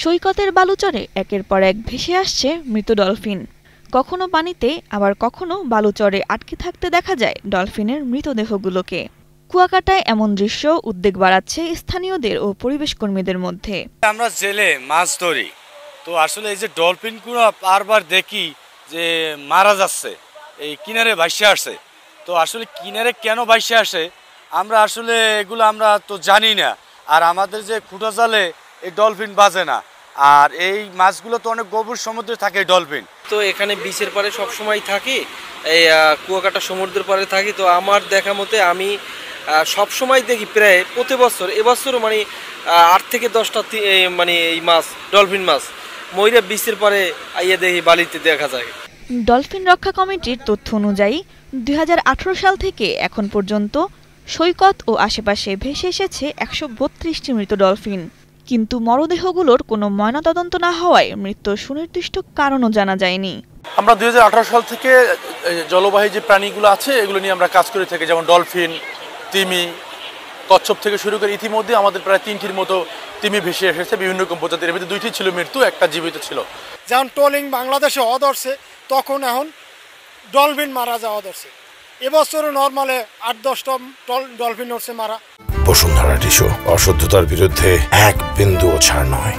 সৈকতের বালুচরে একের পর এক ভেসে আসছে মৃত ডলফিন। কখনো পানিতে আবার কখনো বালুচরে আটকে থাকতে দেখা যায় ডলফিনের মৃতদেহগুলোকে। কুয়াকাটায় এমন দৃশ্য উদ্বেগ বাড়াচ্ছে স্থানীয়দের ও পরিবেশ কর্মীদের মধ্যে। আমরা জেলে মাছ ধরি, তো আসলে এই যে ডলফিনগুলো বারবার দেখি যে মারা যাচ্ছে, এই কিনারে ভাসে আসে। তো আসলে কিনারে কেন ভাসে আসে আমরা আসলে এগুলো আমরা তো জানি না। আর আমাদের যে খুঁটা জালে এই ডলফিন বাজে না, আর এই মাছগুলো তো অনেক গভীর সমুদ্রে থাকে ডলফিন। তো এখানে বিচের পারে সব সময় থাকি, এই কুয়াকাটা সমুদ্রের পারে থাকি। তো আমার দেখা মতে আমি সব সময় দেখি প্রায় প্রতি বছর, এবছরও মানে 8 থেকে 10টা মানে এই মাছ, ডলফিন মাছ ময়রা বিচের পারে আইয়া দেখি বালিতে দেখা যায়। ডলফিন রক্ষা কমিটির তথ্য অনুযায়ী 2018 সাল থেকে এখন পর্যন্ত সৈকত ও আশেপাশে ভেসে এসেছে 132টি মৃত ডলফিন। কিন্তু মরদেহগুলোর কোনো ময়নাতদন্ত না হওয়ায় মৃত্যুর সুনির্দিষ্ট কারণও জানা যায়নি। আমরা 2018 সাল থেকে জলবাহী যে প্রাণীগুলো আছে এগুলো নিয়ে আমরা কাজ করে থাকি, যেমন ডলফিন, তিমি, কচ্ছপ থেকে শুরু করে ইতিমধ্যে আমাদের প্রায় 3টির মতো তিমি ভেসে এসেছে বিভিন্ন রকম প্রজাতির। এর মধ্যে 2টি ছিল মৃত্যু, একটা জীবিত ছিল। যখন ট্রলিং বাংলাদেশে অধরছে তখন এখন ডলফিন মারা যাওয়া ধরছে। এবছরও নর্মালে 8-10টা ডলফিন উঠছে মারা। বসুন্ধরা টিস্যু, অশুদ্ধতার বিরুদ্ধে এক বিন্দুও ছাড় নয়।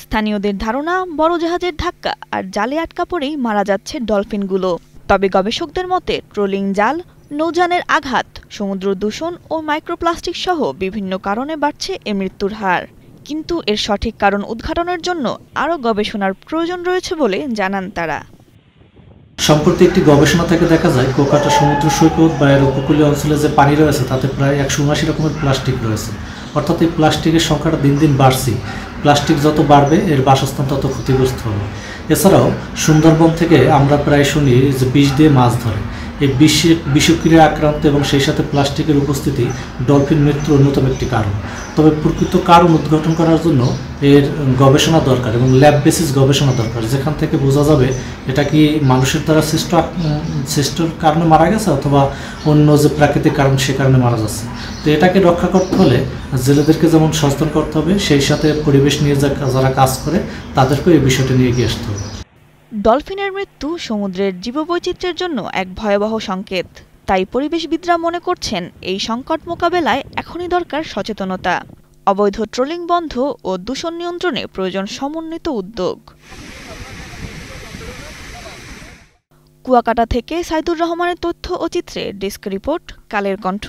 স্থানীয়দের ধারণা, বড় জাহাজের ধাক্কা আর জালে আটকা পড়েই মারা যাচ্ছে ডলফিনগুলো। তবে গবেষকদের মতে ট্রোলিং জাল, নৌযানের আঘাত, সমুদ্র দূষণ ও মাইক্রোপ্লাস্টিক সহ বিভিন্ন কারণে বাড়ছে এ মৃত্যুর হার। কিন্তু এর সঠিক কারণ উদ্ঘাটনের জন্য আরও গবেষণার প্রয়োজন রয়েছে বলে জানান তারা। সম্প্রতি একটি গবেষণা থেকে দেখা যায় কুয়াকাটা সমুদ্র সৈকত বা এর উপকূলীয় অঞ্চলে যে পানি রয়েছে তাতে প্রায় 179 রকমের প্লাস্টিক রয়েছে। অর্থাৎ এই প্লাস্টিকের সংখ্যাটা দিন দিন বাড়ছে। প্লাস্টিক যত বাড়বে এর বাসস্থান তত ক্ষতিগ্রস্ত হবে। এছাড়াও সুন্দরবন থেকে আমরা প্রায় শুনি যে বিষ দিয়ে মাছ ধরে। এই বিষক্রিয়া আক্রান্ত এবং সেই সাথে প্লাস্টিকের উপস্থিতি ডলফিন মৃত্যুর অন্যতম একটি কারণ। তবে প্রকৃত কারণ উদ্ঘাটন করার জন্য এর গবেষণা দরকার এবং ল্যাব বেসিস গবেষণা দরকার, যেখান থেকে বোঝা যাবে এটা কি মানুষের দ্বারা সৃষ্টর কারণে মারা গেছে অথবা অন্য যে প্রাকৃতিক কারণ সে কারণে মারা যাচ্ছে। তো এটাকে রক্ষা করতে হলে জেলেদেরকে যেমন সচেতন করতে হবে, সেই সাথে পরিবেশ নিয়ে যারা কাজ করে তাদেরকেও এই বিষয়টা নিয়ে এগিয়ে আসতে হবে। ডলফিনের মৃত্যু সমুদ্রের জীববৈচিত্র্যের জন্য এক ভয়াবহ সংকেত। তাই পরিবেশবিদরা মনে করছেন এই সংকট মোকাবেলায় এখনই দরকার সচেতনতা, অবৈধ ট্রোলিং বন্ধ ও দূষণ নিয়ন্ত্রণে প্রয়োজন সমন্বিত উদ্যোগ। কুয়াকাটা থেকে সাইদুর রহমানের তথ্য ও চিত্রে ডেস্ক রিপোর্ট, কালের কণ্ঠ।